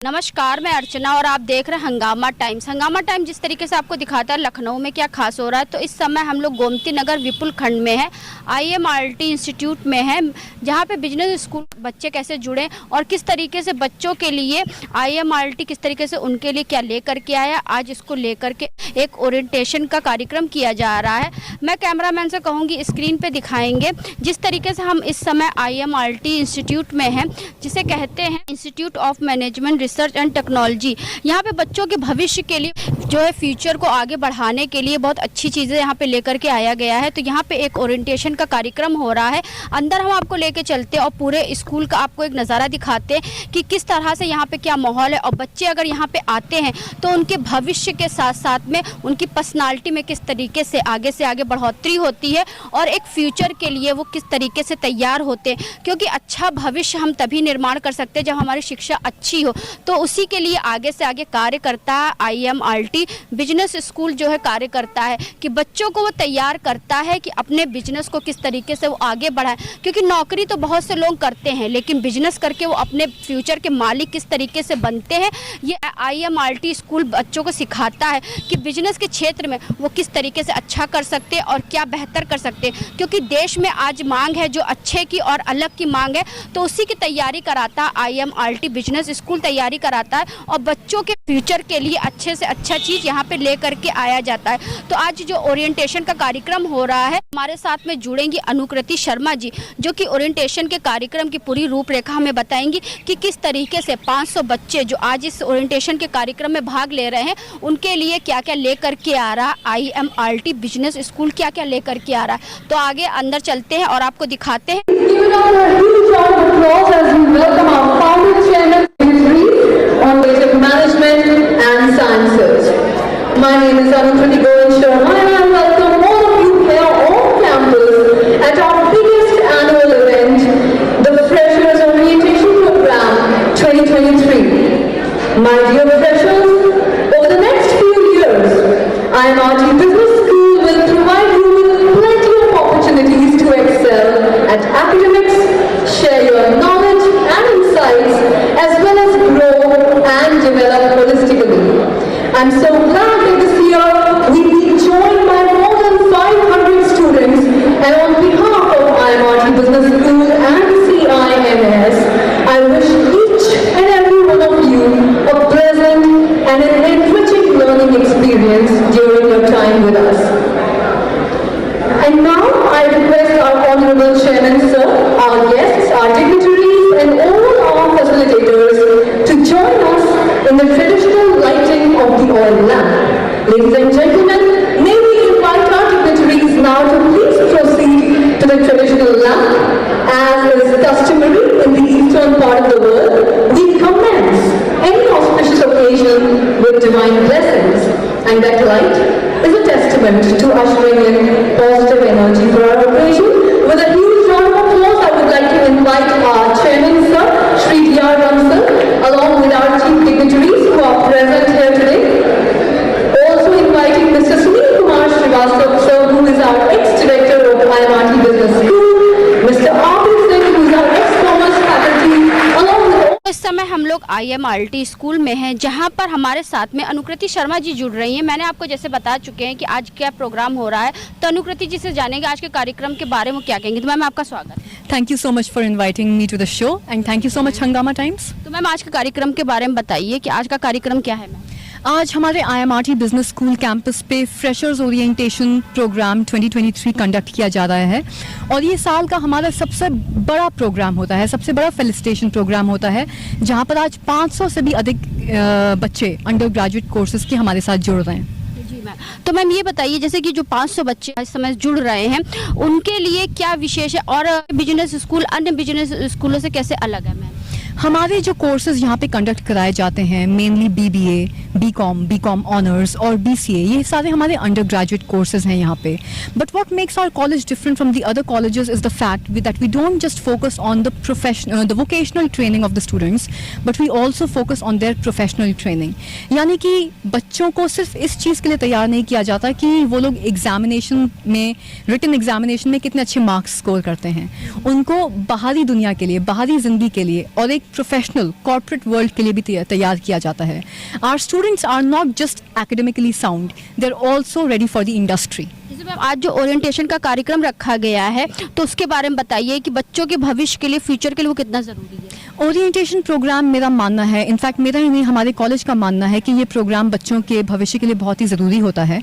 नमस्कार, मैं अर्चना और आप देख रहे हैं हंगामा टाइम्स। हंगामा टाइम्स जिस तरीके से आपको दिखाता है लखनऊ में क्या खास हो रहा है, तो इस समय हम लोग गोमती नगर विपुल खंड में है, IMRT इंस्टीट्यूट में है, जहां पे बिजनेस स्कूल बच्चे कैसे जुड़े और किस तरीके से बच्चों के लिए IMRT किस तरीके से उनके लिए क्या लेकर के आया। आज इसको लेकर के एक ओरिएंटेशन का कार्यक्रम किया जा रहा है। मैं कैमरामैन से कहूँगी स्क्रीन पर दिखाएंगे जिस तरीके से हम इस समय IMRT इंस्टीट्यूट में हैं, जिसे कहते हैं institute of management research and technology. यहाँ पे बच्चों के भविष्य के लिए जो है फ्यूचर को आगे बढ़ाने के लिए बहुत अच्छी चीज़ें यहाँ पे लेकर के आया गया है। तो यहाँ पे एक ओरिएंटेशन का कार्यक्रम हो रहा है। अंदर हम आपको लेके चलते हैं और पूरे स्कूल का आपको एक नज़ारा दिखाते हैं कि किस तरह से यहाँ पे क्या माहौल है, और बच्चे अगर यहाँ पे आते हैं तो उनके भविष्य के साथ साथ में उनकी पर्सनालिटी में किस तरीके से आगे बढ़ोतरी होती है और एक फ्यूचर के लिए वो किस तरीके से तैयार होते हैं। क्योंकि अच्छा भविष्य हम तभी निर्माण कर सकते हैं जब हमारी शिक्षा अच्छी हो। तो उसी के लिए आगे से आगे कार्य करता है IMRT बिजनेस स्कूल जो है कार्य करता है कि बच्चों को वो तैयार करता है कि अपने बिजनेस को किस तरीके से वो आगे बढ़ाएं। क्योंकि नौकरी तो बहुत से लोग करते हैं, लेकिन बिजनेस करके वो अपने फ्यूचर के मालिक किस तरीके से बनते हैं, ये IMRT स्कूल बच्चों को सिखाता है कि बिजनेस के क्षेत्र में वो किस तरीके से अच्छा कर सकते हैं और क्या बेहतर कर सकते हैं। क्योंकि देश में आज मांग है जो अच्छे की और अलग की मांग है, तो उसी की तैयारी कराता है IMRT बिजनेस स्कूल तैयारी कराता है और बच्चों के फ्यूचर के लिए अच्छे से अच्छा चीज़ यहाँ पे ले करके आया जाता है। तो आज जो ओरिएंटेशन का कार्यक्रम हो रहा है, हमारे साथ में जुड़ेंगी अनुकृति शर्मा जी, जो कि ओरिएंटेशन के कार्यक्रम की पूरी रूपरेखा हमें बताएंगी कि किस तरीके से 500 बच्चे जो आज इस ओरिएंटेशन के कार्यक्रम में भाग ले रहे हैं, उनके लिए क्या क्या लेकर के आ रहा है IMRT बिजनेस स्कूल, क्या क्या लेकर के आ रहा है। तो आगे अंदर चलते हैं और आपको दिखाते हैं। On basic management and sciences. My name is Anukriti Sharma and I welcome all of you here on campus at our biggest annual event, the Freshers Orientation Program 2023. My dear freshers, over the next few years, IMRT Business School will provide you with plenty of opportunities to excel at academics, share your knowledge and insights, as well as grow and develop holistically. I'm so glad that this year we'll be joined by more than 500 students, and on behalf of IMRT Business School and CIMS, I wish each and every one of you a pleasant and an enriching learning experience during your time with us. And now I request our Honorable Chairman Sir, our guests, our dignitaries and all our facilitators to join us in the traditional lighting of the oil lamp. Ladies and gentlemen, may we invite our dignitaries now to please proceed to the traditional lamp. As is customary in the eastern part of the world, we commence any auspicious occasion with divine blessings, and that light is a testament to ushering in positive energy for our occasion. With a huge round of applause, I would like to invite our Chairman Sir, Shri D.R. Ramsal, along with our chief dignitaries who are present here today. Also inviting Mr. Sunil Kumar Srivastava sir, who is our ex-director of IMRT Business School, Mr. Arvind Singh, who is our ex-commerce faculty, along with इस समय हम लोग IMRT school में हैं, जहां पर हमारे साथ में अनुकृति शर्मा जी जुड़ रही हैं। मैंने आपको जैसे बता चुके हैं कि आज क्या प्रोग्राम हो रहा है, तो अनुकृति जी से जानेंगे आज के कार्यक्रम के बारे में क्या कहेंगे। तो मैम आपका स्वागत। Thank you so much for inviting me to the show and thank you so much Hungama Times. तो मैम आज के कार्यक्रम के बारे में बताइए कि आज का कार्यक्रम क्या है। मैम आज हमारे IMRT बिजनेस स्कूल कैंपस पे फ्रेशर्स ओरिएंटेशन प्रोग्राम 2023 कंडक्ट किया जा रहा है, और ये साल का हमारा सबसे बड़ा प्रोग्राम होता है, सबसे बड़ा फेलिसिटेशन प्रोग्राम होता है, जहाँ पर आज 500 से भी अधिक बच्चे अंडर ग्रेजुएट कोर्सेज के हमारे साथ जुड़ रहे हैं। जी मैम, तो मैम ये बताइए जैसे कि जो 500 बच्चे इस समय जुड़ रहे हैं, उनके लिए क्या विशेष है और बिजनेस स्कूल अन्य बिजनेस स्कूलों से कैसे अलग है। मैम हमारे जो कोर्सेज यहाँ पे कंडक्ट कराए जाते हैं, मेनली BBA, BCom ऑनर्स और BCA, ये सारे हमारे अंडर ग्रेजुएट कोर्सेज हैं यहाँ पे। But what makes our college different from the other colleges is the fact that we don't just focus on the vocational training of the students, but we also focus on their professional training. यानी कि बच्चों को सिर्फ इस चीज़ के लिए तैयार नहीं किया जाता कि वो लोग एग्जामिनेशन में, रिटन एग्जामिनेशन में कितने अच्छे मार्क्स स्कोर करते हैं। उनको बाहरी दुनिया के लिए, बाहरी ज़िंदगी के लिए और एक प्रोफेशनल कॉर्पोरेट वर्ल्ड के लिए भी तैयार किया जाता है. Our students are not just academically sound, they are also ready for the industry. जैसे मैम आज जो ओरिएंटेशन का कार्यक्रम रखा गया है तो उसके बारे में बताइए कि बच्चों के भविष्य के लिए, फ्यूचर के लिए वो कितना ज़रूरी है. ओरिएंटेशन प्रोग्राम मेरा मानना है, इनफैक्ट मेरा ही नहीं हमारे कॉलेज का मानना है कि ये प्रोग्राम बच्चों के भविष्य के लिए बहुत ही ज़रूरी होता है.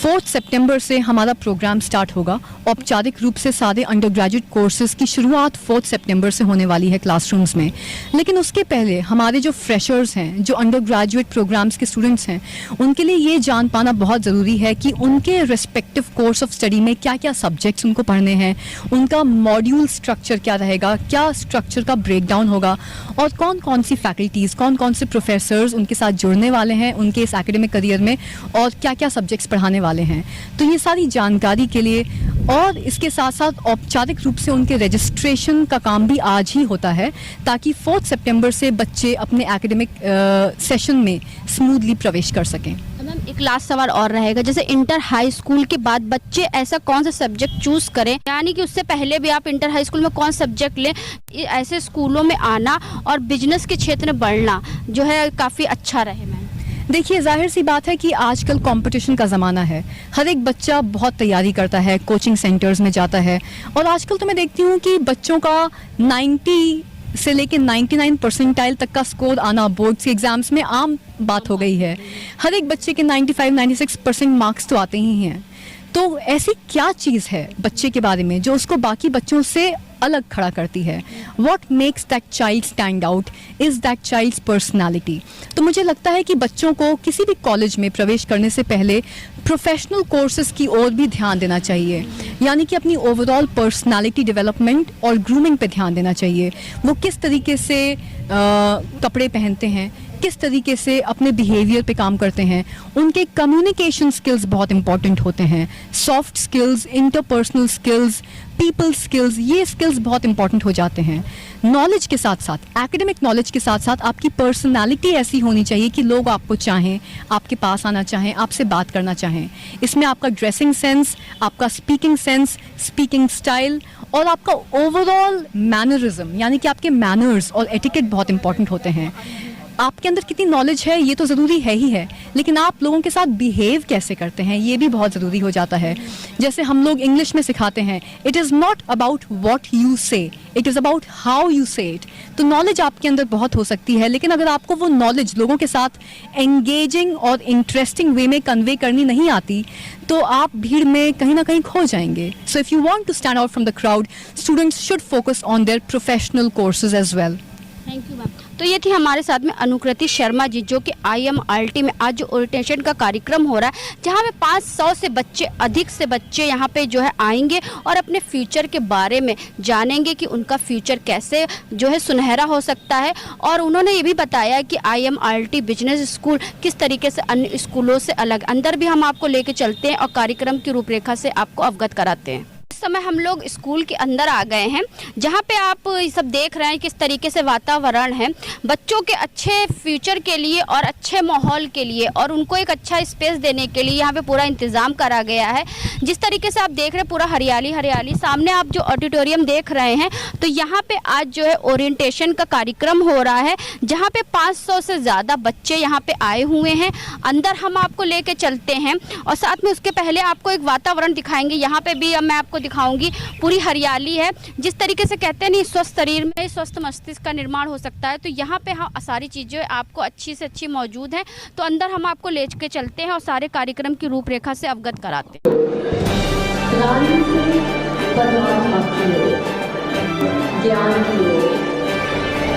4 सितंबर से हमारा प्रोग्राम स्टार्ट होगा. औपचारिक रूप से सारे अंडर ग्रेजुएट कोर्सेज की शुरुआत 4 सितंबर से होने वाली है क्लासरूम्स में. लेकिन उसके पहले हमारे जो फ्रेशर्स हैं, जो अंडर ग्रेजुएट प्रोग्राम्स के स्टूडेंट्स हैं, उनके लिए ये जान पाना बहुत ज़रूरी है कि उनके रिस्पेक्टिव कोर्स ऑफ स्टडी में क्या क्या सब्जेक्ट्स उनको पढ़ने हैं, उनका मॉड्यूल स्ट्रक्चर क्या रहेगा, क्या स्ट्रक्चर का ब्रेकडाउन होगा और कौन कौन सी फैकल्टीज़, कौन कौन से प्रोफेसर्स उनके साथ जुड़ने वाले हैं उनके इस एकेडमिक करियर में और क्या क्या सब्जेक्ट्स पढ़ाने वाले हैं. तो ये सारी जानकारी के लिए और इसके साथ साथ औपचारिक रूप से उनके रजिस्ट्रेशन का काम भी आज ही होता है ताकि 4 सितंबर से बच्चे अपने एकेडमिक सेशन में स्मूथली प्रवेश कर सकें. मैम एक लास्ट सवाल और रहेगा, जैसे इंटर हाई स्कूल के बाद बच्चे ऐसा कौन सा सब्जेक्ट चूज करें, यानी कि उससे पहले भी आप इंटर हाई स्कूल में कौन सब्जेक्ट लें, ऐसे स्कूलों में आना और बिजनेस के क्षेत्र में बढ़ना जो है काफ़ी अच्छा रहे. मैम देखिए, जाहिर सी बात है कि आजकल कंपटीशन का ज़माना है. हर एक बच्चा बहुत तैयारी करता है, कोचिंग सेंटर्स में जाता है और आजकल तो मैं देखती हूँ कि बच्चों का 90 से लेके 99 परसेंटाइल तक का स्कोर आना बोर्ड्स के एग्जाम्स में आम बात हो गई है. हर एक बच्चे के 95-96% मार्क्स तो आते ही हैं. तो ऐसी क्या चीज़ है बच्चे के बारे में जो उसको बाकी बच्चों से अलग खड़ा करती है? What makes that child stand out is that child's personality. तो मुझे लगता है कि बच्चों को किसी भी कॉलेज में प्रवेश करने से पहले प्रोफेशनल कोर्सेज की ओर भी ध्यान देना चाहिए, यानी कि अपनी ओवरऑल पर्सनालिटी डेवलपमेंट और ग्रूमिंग पे ध्यान देना चाहिए. वो किस तरीके से कपड़े पहनते हैं, किस तरीके से अपने बिहेवियर पे काम करते हैं, उनके कम्युनिकेशन स्किल्स बहुत इंपॉर्टेंट होते हैं. Soft skills, interpersonal skills, people skills, ये स्किल्स बहुत इंपॉर्टेंट हो जाते हैं. नॉलेज के साथ साथ, एकेडमिक नॉलेज के साथ साथ आपकी पर्सनालिटी ऐसी होनी चाहिए कि लोग आपको चाहें, आपके पास आना चाहें, आपसे बात करना चाहें. इसमें आपका ड्रेसिंग सेंस, आपका स्पीकिंग सेंस, स्पीकिंग स्टाइल और आपका ओवरऑल मैनरिज्म, यानी कि आपके मैनर्स और एटिकेट बहुत इंपॉर्टेंट होते हैं. आपके अंदर कितनी नॉलेज है ये तो ज़रूरी है ही है, लेकिन आप लोगों के साथ बिहेव कैसे करते हैं ये भी बहुत ज़रूरी हो जाता है. जैसे हम लोग इंग्लिश में सिखाते हैं, it is not about what you say, it is about how you say it. तो नॉलेज आपके अंदर बहुत हो सकती है, लेकिन अगर आपको वो नॉलेज लोगों के साथ एंगेजिंग और इंटरेस्टिंग वे में कन्वे करनी नहीं आती तो आप भीड़ में कहीं ना कहीं खो जाएंगे. So if you want to stand out from the crowd, students should focus on their professional courses as well. Thank you ma'am. तो ये थी हमारे साथ में अनुकृति शर्मा जी, जो कि IMRT में आज जो ओरिएंटेशन का कार्यक्रम हो रहा है, जहाँ पे 500 से बच्चे, अधिक से बच्चे यहाँ पे जो है आएंगे और अपने फ्यूचर के बारे में जानेंगे कि उनका फ्यूचर कैसे जो है सुनहरा हो सकता है. और उन्होंने ये भी बताया कि IMRT बिजनेस स्कूल किस तरीके से अन्य स्कूलों से अलग. अंदर भी हम आपको लेके चलते हैं और कार्यक्रम की रूपरेखा से आपको अवगत कराते हैं. इस समय हम लोग स्कूल के अंदर आ गए हैं, जहाँ पे आप ये सब देख रहे हैं किस तरीके से वातावरण है बच्चों के अच्छे फ्यूचर के लिए और अच्छे माहौल के लिए और उनको एक अच्छा स्पेस देने के लिए यहाँ पे पूरा इंतज़ाम करा गया है. जिस तरीके से आप देख रहे हैं पूरा हरियाली हरियाली. सामने आप जो ऑडिटोरियम देख रहे हैं तो यहाँ पे आज जो है ओरिएंटेशन का कार्यक्रम हो रहा है, जहाँ पे 500 से ज़्यादा बच्चे यहाँ पे आए हुए हैं. अंदर हम आपको लेके चलते हैं और साथ में उसके पहले आपको एक वातावरण दिखाएंगे. यहाँ पे भी अब मैं आपको दिखाऊंगी, पूरी हरियाली है. जिस तरीके से कहते हैं नहीं, स्वस्थ शरीर में स्वस्थ मस्तिष्क का निर्माण हो सकता है, तो यहाँ पे हाँ सारी चीज़ें आपको अच्छी से अच्छी मौजूद हैं. तो अंदर हम आपको ले के चलते हैं और सारे कार्यक्रम की रूपरेखा से अवगत कराते हैं. ज्ञान की ओर.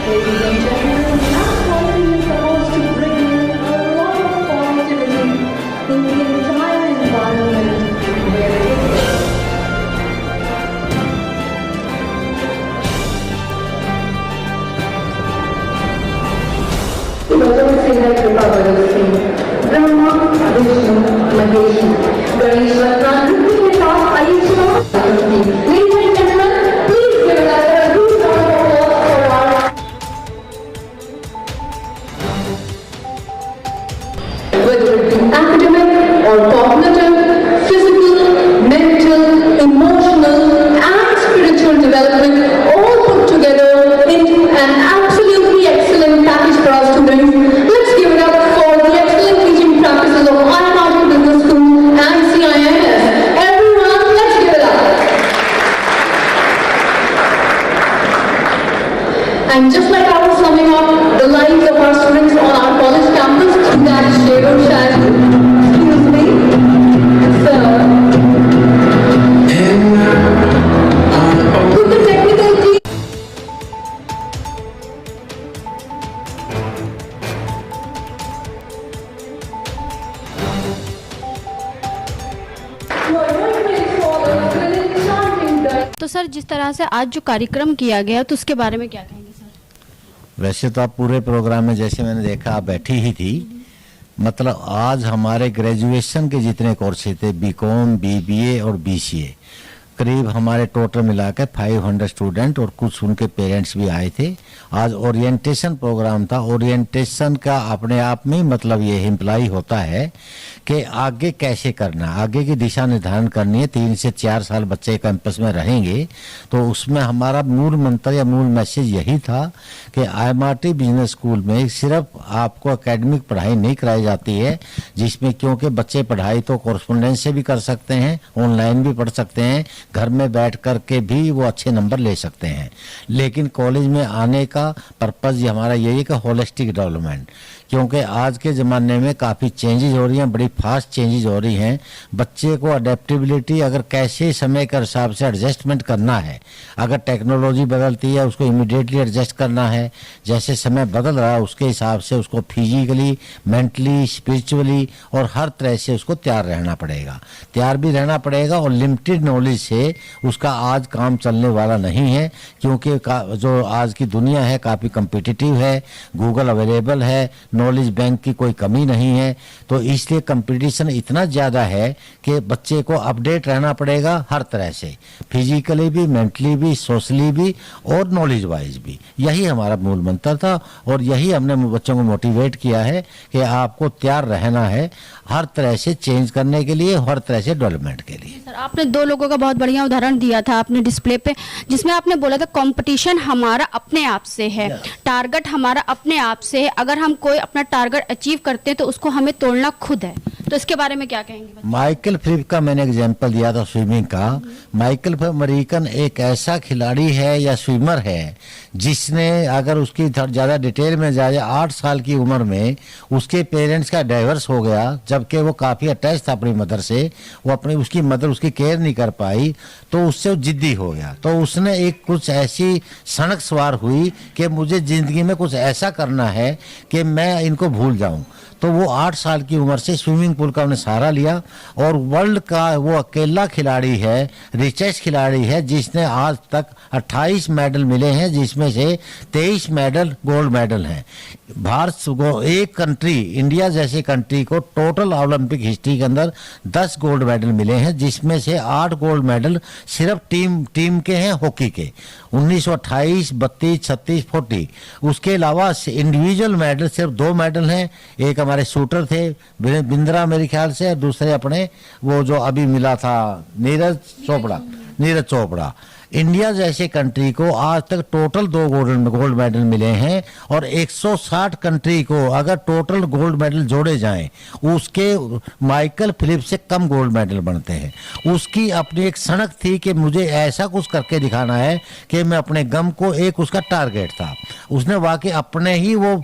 Ladies and gentlemen, that quality is supposed to bring in a lot of positivity in the entire environment where it is. Brahma Vishnu Mahesh Ganesh रत्नाकृति के साथ आइए whether it be academic or cognitive, physical, mental, emotional and spiritual development all put together into an absolute You are going to install a thrilling, charming dance. तो sir जिस तरह से आज जो कार्यक्रम किया गया तो उसके बारे में क्या कहेंगे सर? वैसे तो आप पूरे प्रोग्राम में जैसे मैंने देखा आप बैठी ही थी, मतलब आज हमारे ग्रेजुएशन के जितने कोर्सेज थे, बीकॉम, बीबीए और बीसीए, करीब हमारे टोटल मिलाकर 500 स्टूडेंट और कुछ उनके पेरेंट्स भी आए थे। आज ओरिएंटेशन प्रोग्राम था। ओरिएंटेशन का अपने आप में मतलब ये इम्प्लाई होता है कि आगे कैसे करना, आगे की दिशा निर्धारण करनी है। 3 से 4 साल बच्चे कैंपस में रहेंगे, तो उसमें हमारा मूल मंत्र या मूल मैसेज यही था कि IMRT बिजनेस स्कूल में सिर्फ आपको एकेडमिक पढ़ाई नहीं कराई जाती है, जिसमें क्योंकि बच्चे पढ़ाई तो कॉरेस्पोंडेंस से भी कर सकते हैं, ऑनलाइन भी पढ़ सकते हैं, घर में बैठ कर के भी वो अच्छे नंबर ले सकते हैं। लेकिन कॉलेज में आने का पर्पज़ हमारा यही है कि होलिस्टिक डेवलपमेंट, क्योंकि आज के ज़माने में काफ़ी चेंजेज हो रही हैं, बड़ी फास्ट चेंजेज हो रही हैं। बच्चे को अडेप्टेबिलिटी अगर कैसे समय के हिसाब से एडजस्टमेंट करना है, अगर टेक्नोलॉजी बदलती है उसको इमीडिएटली एडजस्ट करना है, जैसे समय बदल रहा है उसके हिसाब से उसको फिजिकली, मेंटली, स्पिरिचुअली और हर तरह से उसको तैयार रहना पड़ेगा। तैयार भी रहना पड़ेगा और लिमिटेड नॉलेज से उसका आज काम चलने वाला नहीं है, क्योंकि जो आज की दुनिया है काफ़ी कम्पिटिटिव है, गूगल अवेलेबल है, नॉलेज बैंक की कोई कमी नहीं है। तो इसलिए कंपटीशन इतना ज़्यादा है कि बच्चे को अपडेट रहना पड़ेगा हर तरह से, फिजिकली भी, मेंटली भी, सोशली भी और नॉलेज वाइज भी। यही हमारा मूल मंत्र था और यही हमने बच्चों को मोटिवेट किया है कि आपको तैयार रहना है हर तरह से चेंज करने के लिए, हर तरह से डेवलपमेंट के लिए। सर आपने 2 लोगों का बहुत बढ़िया उदाहरण दिया था आपने डिस्प्ले पे, जिसमें आपने बोला था कंपटीशन हमारा अपने आप से है, टारगेट हमारा अपने आप से है। अगर हम कोई अपना टारगेट अचीव करते हैं तो उसको हमें तोड़ना खुद है। तो इसके बारे में क्या कहेंगे? माइकल फिलिप का मैंने एग्जांपल दिया था स्विमिंग का। माइकल फिलिप अमेरिकन एक ऐसा खिलाड़ी है या स्विमर है जिसने, अगर उसकी ज़्यादा डिटेल में जाए, 8 साल की उम्र में उसके पेरेंट्स का डाइवर्स हो गया, जबकि वो काफ़ी अटैच था अपनी मदर से। वो अपनी उसकी मदर उसकी केयर नहीं कर पाई, तो उससे वो जिद्दी हो गया। तो उसने एक कुछ ऐसी सनक सवार हुई कि मुझे ज़िंदगी में कुछ ऐसा करना है कि मैं इनको भूल जाऊं। तो वो 8 साल की उम्र से स्विमिंग पूल का उन्हें सहारा लिया और वर्ल्ड का वो अकेला खिलाड़ी है, रिचेस्ट खिलाड़ी है, जिसने आज तक 28 मेडल मिले हैं, जिसमें से 23 मेडल गोल्ड मेडल हैं। भारत को एक कंट्री, इंडिया जैसे कंट्री को टोटल ओलंपिक हिस्ट्री के अंदर 10 गोल्ड मेडल मिले हैं, जिसमें से 8 गोल्ड मेडल सिर्फ टीम के हैं, हॉकी के 1928, 32, 36, 40। उसके अलावा इंडिविजुअल मेडल सिर्फ 2 मेडल हैं। एक हमारे शूटर थे बिंद्रा मेरे ख्याल से, और दूसरे अपने वो जो अभी मिला था नीरज चोपड़ा। इंडिया जैसे कंट्री को आज तक टोटल 2 गोल्ड मेडल मिले हैं और 160 कंट्री को अगर टोटल गोल्ड मेडल जोड़े जाएं, उसके माइकल फिलिप से कम गोल्ड मेडल बनते हैं। उसकी अपनी एक सनक थी कि मुझे ऐसा कुछ करके दिखाना है कि मैं अपने गम को, एक उसका टारगेट था। उसने वाकई अपने ही वो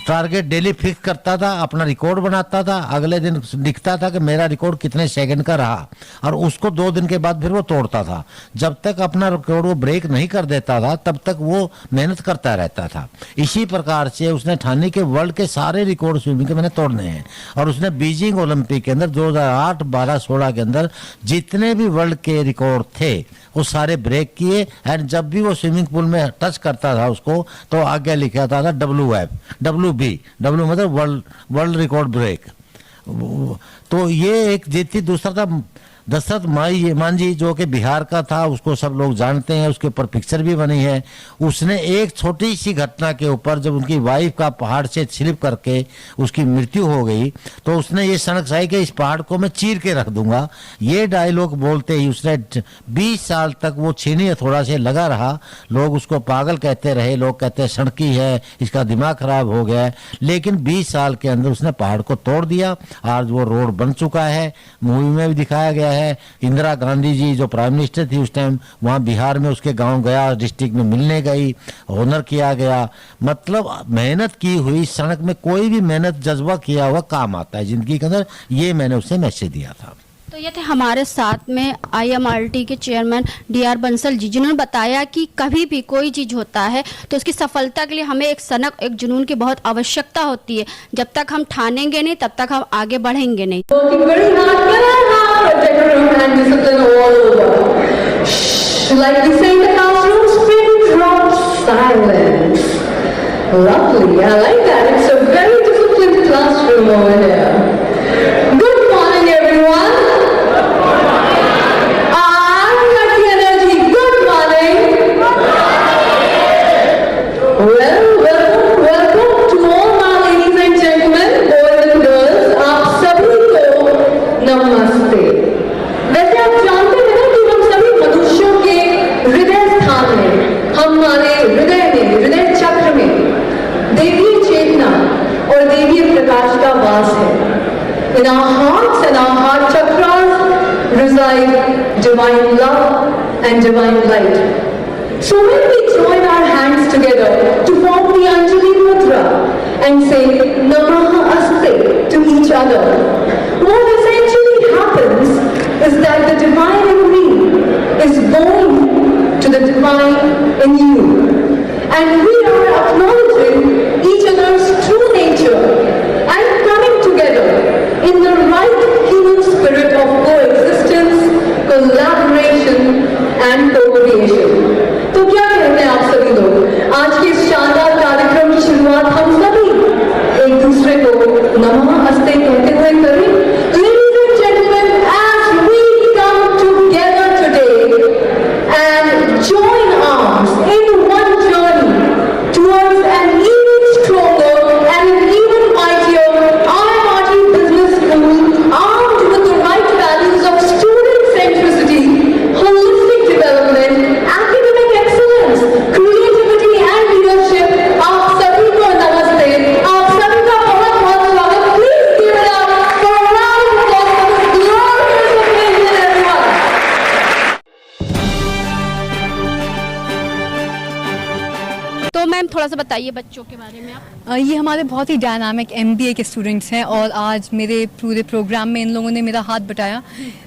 टारगेट डेली फिक्स करता था, अपना रिकॉर्ड बनाता था, अगले दिन दिखता था कि मेरा रिकॉर्ड कितने सेकंड का रहा, और उसको 2 दिन के बाद फिर वो तोड़ता था। जब तक अपना रिकॉर्ड वो ब्रेक नहीं कर देता था तब तक वो मेहनत करता रहता था। इसी प्रकार से उसने ठानी के वर्ल्ड के सारे रिकॉर्ड स्विमिंग के मैंने तोड़ने हैं, और उसने बीजिंग ओलंपिक के अंदर 2008, 12, 16 के अंदर जितने भी वर्ल्ड के रिकॉर्ड थे वो सारे ब्रेक किए। एंड जब भी वो स्विमिंग पूल में टच करता था उसको, तो आगे लिखा था WB, W मतलब वर्ल्ड रिकॉर्ड ब्रेक। तो ये एक जीती। दूसरा था दशरथ मांझी जो कि बिहार का था, उसको सब लोग जानते हैं, उसके ऊपर पिक्चर भी बनी है। उसने एक छोटी सी घटना के ऊपर, जब उनकी वाइफ का पहाड़ से स्लिप करके उसकी मृत्यु हो गई, तो उसने ये सनक साई कि इस पहाड़ को मैं चीर के रख दूंगा। ये डायलॉग बोलते ही उसने 20 साल तक वो छीनी हथौड़ा से लगा रहा। लोग उसको पागल कहते रहे, लोग कहते हैं सड़की है, इसका दिमाग खराब हो गया है, लेकिन 20 साल के अंदर उसने पहाड़ को तोड़ दिया। आज वो रोड बन चुका है, मूवी में भी दिखाया गया है। इंदिरा गांधी जी जो प्राइम मिनिस्टर थी उस टाइम, वहां बिहार में उसके गांव गया, डिस्ट्रिक्ट में मिलने गई, ऑनर किया गया। मतलब मेहनत की हुई सड़क में कोई भी मेहनत जज्बा किया हुआ काम आता है जिंदगी के अंदर। ये मैंने उसे मैसेज दिया था। तो ये थे हमारे साथ में IMRT के चेयरमैन DR बंसल जी, जिन्होंने बताया कि कभी भी कोई चीज़ होता है तो उसकी सफलता के लिए हमें एक सनक, एक जुनून की बहुत आवश्यकता होती है। जब तक हम ठानेंगे नहीं तब तक हम आगे बढ़ेंगे नहीं। Working very hard, protect and discipline all over. Shh, like we say in the classrooms, pin drop silence. Lovely, I like that. It's a very disciplined classroom over here. Good morning, everyone. I'm got the energy. Good morning. Welcome to all my ladies and gentlemen, boys and girls. आप सभी को नमस्ते। वैसे आप जानते हैं ना कि हम सभी मनुष्यों के हृदय स्थान में, हमारे हृदय में, हृदय चक्र में देवीय चेतना और देवीय प्रकाश का वास है। In our hearts and our heart chakras reside divine love and divine light. So when we join our hands together to form the Anjali Mudra and say Namaha Aste to each other, what essentially happens is that the divine in me is born to the divine in you. And we are acknowledging each other's true nature and coming together in the right human spirit of coexistence, collaboration and co-creation. तो क्या कहते हैं आप सभी लोग? आज के इस शानदार कार्यक्रम की शुरुआत हम सभी एक दूसरे को नमः अस्ते कहते हुए करें। Ladies and gentlemen, as we come together today and join arms in one journey towards an even stronger and an even mightier IMRT Business School, armed with the right values of student centricity, holistic development, academic excellence, creativity and leadership, आप सभी को नमस्ते। आप सभी का बहुत बहुत स्वागत। Please give it up for a round of applause for this glorious occasion, everyone. तो मैम थोड़ा सा बताइए बच्चों के बारे में आप। ये हमारे बहुत ही डायनामिक MBA के स्टूडेंट्स हैं और आज मेरे पूरे प्रोग्राम में इन लोगों ने मेरा हाथ बटाया।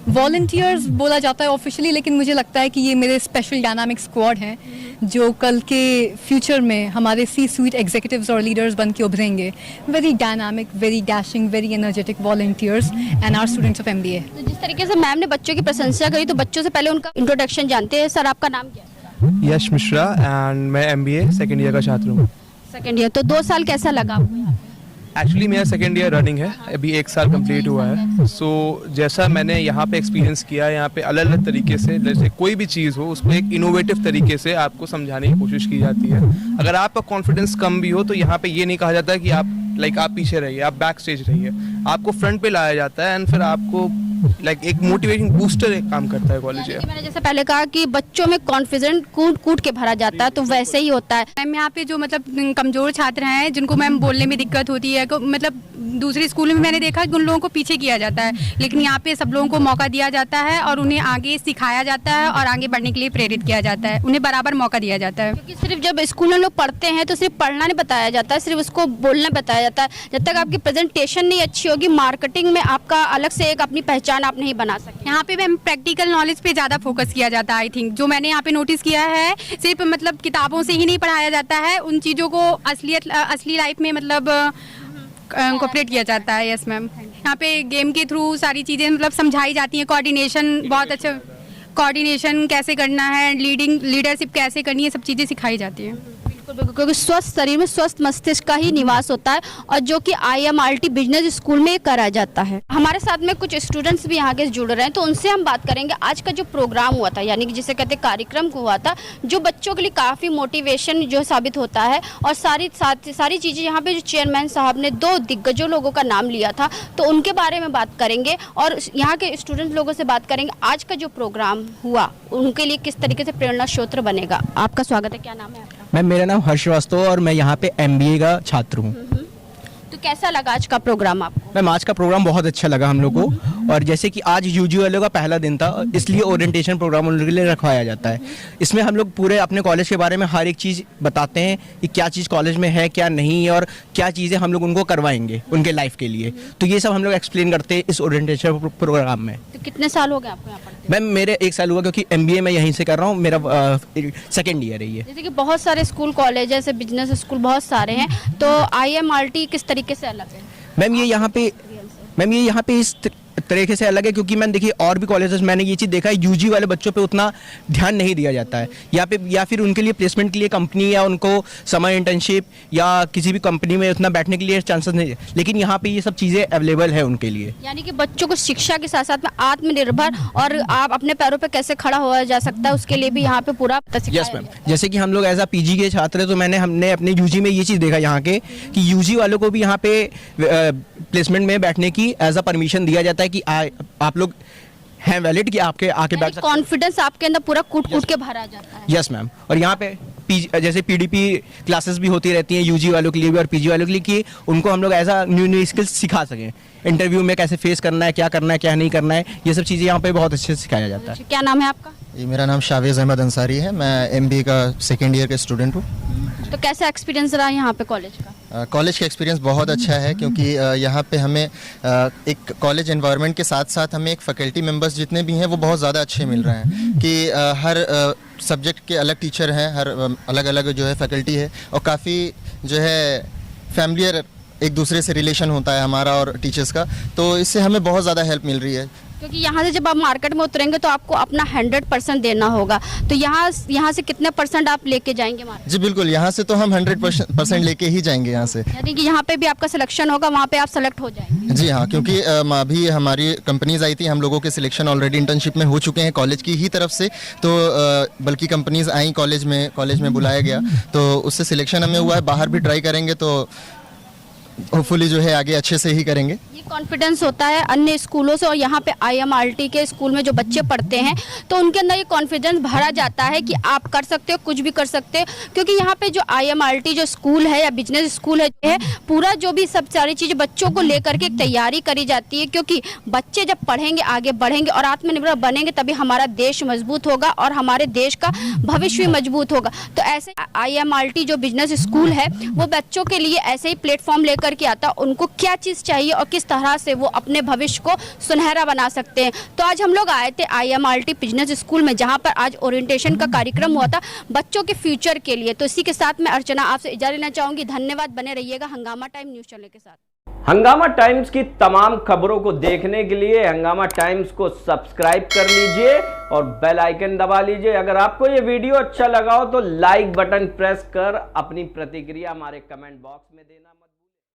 वॉलंटियर्स बोला जाता है ऑफिशियली, लेकिन मुझे लगता है कि ये मेरे स्पेशल डायनामिक स्क्वाड हैं जो कल के फ्यूचर में हमारे C-suite एग्जीक्यूटिव्स और लीडर्स बन के उभरेंगे। Very dynamic, very dashing, very energetic volunteers and our students of MBA। तो जिस तरीके से मैम ने बच्चों की प्रशंसा करी तो बच्चों से पहले उनका इंट्रोडक्शन जानते हैं। सर आपका नाम क्या है? यश मिश्रा एंड मैं MBA सेकेंड ईयर का छात्र हूँ। Second year. तो 2 साल कैसा लगा आपको यहाँ पे? एक्चुअली मेरा सेकेंड ईयर रनिंग है, अभी 1 साल कंप्लीट हुआ है। सो जैसा मैंने यहाँ पे एक्सपीरियंस किया है, यहाँ पे अलग अलग तरीके से, जैसे कोई भी चीज़ हो उसको एक इनोवेटिव तरीके से आपको समझाने की कोशिश की जाती है। अगर आपका कॉन्फिडेंस कम भी हो तो यहाँ पे ये नहीं कहा जाता कि आप आप पीछे रहिए, आप बैक स्टेज रहिए, आपको फ्रंट पे लाया जाता है एंड फिर आपको एक मोटिवेशन बूस्टर एक काम करता है कॉलेज। मैंने जैसे पहले कहा कि बच्चों में कॉन्फिडेंस कूट के भरा जाता है, तो वैसे ही होता है। मैम यहाँ पे जो मतलब कमज़ोर छात्र हैं जिनको मैम बोलने में दिक्कत होती है, मतलब दूसरे स्कूल में मैंने देखा कि उन लोगों को पीछे किया जाता है, लेकिन यहाँ पे सब लोगों को मौका दिया जाता है और उन्हें आगे सिखाया जाता है और आगे बढ़ने के लिए प्रेरित किया जाता है, उन्हें बराबर मौका दिया जाता है। क्योंकि सिर्फ जब स्कूल में लोग पढ़ते हैं तो सिर्फ पढ़ना नहीं बताया जाता है, सिर्फ उसको बोलना बताया जाता है। जब तक आपकी प्रेजेंटेशन नहीं अच्छी होगी, मार्केटिंग में आपका अलग से एक अपनी पहचान आप नहीं बना सकते। यहाँ पे मैम प्रैक्टिकल नॉलेज पे ज़्यादा फोकस किया जाता है। आई थिंक जो मैंने यहाँ पे नोटिस किया है, सिर्फ मतलब किताबों से ही नहीं पढ़ाया जाता है, उन चीज़ों को असली लाइफ में मतलब कोऑपरेट किया जाता है। यस मैम, यहाँ पे गेम के थ्रू सारी चीज़ें मतलब समझाई जाती हैं। कोऑर्डिनेशन बहुत अच्छा, कोऑर्डिनेशन कैसे करना है, लीडरशिप कैसे करनी है, सब चीज़ें सिखाई जाती हैं। बिल्कुल, क्योंकि स्वस्थ शरीर में स्वस्थ मस्तिष्क का ही निवास होता है और जो कि IMRT बिजनेस स्कूल में करा जाता है। हमारे साथ में कुछ स्टूडेंट्स भी यहाँ के जुड़ रहे हैं, तो उनसे हम बात करेंगे। आज का जो प्रोग्राम हुआ था, यानी कि जिसे कहते हैं कार्यक्रम हुआ था, जो बच्चों के लिए काफ़ी मोटिवेशन जो साबित होता है, और सारी चीज़ें यहाँ पे जो चेयरमैन साहब ने 2 दिग्गजों लोगों का नाम लिया था, तो उनके बारे में बात करेंगे और यहाँ के स्टूडेंट लोगों से बात करेंगे। आज का जो प्रोग्राम हुआ उनके लिए किस तरीके से प्रेरणा स्रोत बनेगा। आपका स्वागत है, क्या नाम है आपका? मैम मेरा नाम हर्ष श्रीवास्तव और मैं यहाँ पे MBA का छात्र हूँ। तो कैसा लगा आज का प्रोग्राम आपको? मैम आज का प्रोग्राम बहुत अच्छा लगा हम लोग को, और जैसे कि आज यूजी वालों का पहला दिन था, इसलिए ओरिएंटेशन प्रोग्राम उन लोगों के लिए रखवाया जाता है। इसमें हम लोग पूरे अपने कॉलेज के बारे में हर एक चीज़ बताते हैं कि क्या चीज़ कॉलेज में है, क्या नहीं है, और क्या चीज़ें हम लोग उनको करवाएंगे उनके लाइफ के लिए। तो ये सब हम लोग एक्सप्लेन करते हैं इस ओरिएंटेशन प्रोग्राम में। तो कितने साल हो गए आपको यहाँ पढ़ते? मैम मेरे 1 साल हुआ, क्योंकि MBA मैं यहीं से कर रहा हूँ, मेरा 2nd ईयर है ये। जैसे कि बहुत सारे स्कूल कॉलेज जैसे बिजनेस स्कूल बहुत सारे हैं, तो IMRT किस तरीके से अलग है? मैम ये यहाँ पे इस तरीके से अलग है, क्योंकि मैंने देखिए और भी कॉलेजेस मैंने ये चीज़ देखा है, यूजी वाले बच्चों पे उतना ध्यान नहीं दिया जाता है यहाँ पे, या फिर उनके लिए प्लेसमेंट के लिए कंपनी या उनको समर इंटर्नशिप या किसी भी कंपनी में उतना बैठने के लिए चांसेस नहीं है, लेकिन यहाँ पे ये सब चीज़ें अवेलेबल है उनके लिए। यानी कि बच्चों को शिक्षा के साथ साथ में आत्मनिर्भर और आप अपने पैरों पे कैसे खड़ा हुआ जा सकता है उसके लिए भी यहाँ पे पूरा यस मैम, जैसे कि हम लोग एज अ PG के छात्र हैं, तो हमने अपने यूजी में ये चीज़ देखा यहाँ के कि यूजी वालों को भी यहाँ पे प्लेसमेंट में बैठने की एज अ परमिशन दिया जाता है कि आप लोग हैं वैलिड कि आपके आके बैठ सकते हैं। कॉन्फिडेंस आपके अंदर पूरा कूट के भरा जाता है। यस मैम, और यहाँ पे जैसे PDP क्लासेस भी होती रहती हैं यूजी वालों के लिए भी और PG वालों के लिए, कि उनको हम लोग ऐसा न्यू स्किल्स सिखा सकें, इंटरव्यू में कैसे फेस करना है, क्या नहीं करना है, ये सब चीज़ें यहाँ पे बहुत अच्छे से सिखाया जाता है। क्या नाम है आपका? जी मेरा नाम शावेज़ अहमद अंसारी है, मैं MBA का 2nd ईयर का स्टूडेंट हूँ। तो कैसा एक्सपीरियंस रहा यहाँ पे कॉलेज का? कॉलेज का एक्सपीरियंस बहुत अच्छा है, क्योंकि यहाँ पे हमें एक कॉलेज एनवायरनमेंट के साथ साथ हमें एक फैकल्टी मेंबर्स जितने भी हैं वो बहुत ज़्यादा अच्छे मिल रहे हैं, कि हर सब्जेक्ट के अलग टीचर हैं, हर अलग अलग जो है फैकल्टी है, और काफ़ी जो है फैमिलियर एक दूसरे से रिलेशन होता है हमारा और टीचर्स का, तो इससे हमें बहुत ज़्यादा हेल्प मिल रही है। क्योंकि यहाँ से जब आप मार्केट में उतरेंगे तो आपको अपना 100% देना होगा, तो यहाँ से कितने % आप लेके जाएंगे मार्केट? जी बिल्कुल, यहाँ से तो हम 100% लेके ही जाएंगे यहाँ से। यानी कि यहाँ पे भी आपका सिलेक्शन होगा, वहाँ पे आप सेलेक्ट हो जाएंगे? जी हाँ, क्योंकि अभी हमारी कंपनीज आई थी, हम लोगों के सिलेक्शन ऑलरेडी इंटर्नशिप में हो चुके हैं कॉलेज की ही तरफ से, तो बल्कि कंपनीज आई कॉलेज में बुलाया गया, तो उससे सिलेक्शन हमें हुआ है। बाहर भी ट्राई करेंगे तो होपफुली जो है आगे अच्छे से ही करेंगे। ये कॉन्फिडेंस होता है अन्य स्कूलों से, और यहाँ पे IMRT के स्कूल में जो बच्चे पढ़ते हैं तो उनके अंदर ये कॉन्फिडेंस भरा जाता है कि आप कर सकते हो, कुछ भी कर सकते हो। क्योंकि यहाँ पे जो IMRT जो स्कूल है या बिजनेस स्कूल है पूरा जो भी सब सारी चीज़ें बच्चों को लेकर के तैयारी करी जाती है, क्योंकि बच्चे जब पढ़ेंगे, आगे बढ़ेंगे और आत्मनिर्भर बनेंगे, तभी हमारा देश मजबूत होगा और हमारे देश का भविष्य भी मजबूत होगा। तो ऐसे IMRT जो बिजनेस स्कूल है वो बच्चों के लिए ऐसे ही प्लेटफॉर्म लेकर के आता, उनको क्या चीज़ चाहिए और किस तरह से वो अपने भविष्य को सुनहरा बना सकते हैं। तो आज हम लोग आए थे IMRT बिजनेस स्कूल में, जहां पर आज ओरिएंटेशन का कार्यक्रम हुआ था बच्चों के फ्यूचर के लिए। तो इसी के साथ मैं अर्चना आपसे इजाज़त लेना चाहूंगी। धन्यवाद, बने रहिएगा हंगामा टाइम न्यूज़ चैनल के साथ। हंगामा टाइम्स की तमाम खबरों को देखने के लिए हंगामा टाइम्स को सब्सक्राइब कर लीजिए और बेल आइकन दबा लीजिए। अगर आपको ये वीडियो अच्छा लगा हो तो लाइक बटन प्रेस कर अपनी प्रतिक्रिया हमारे कमेंट बॉक्स में देना मत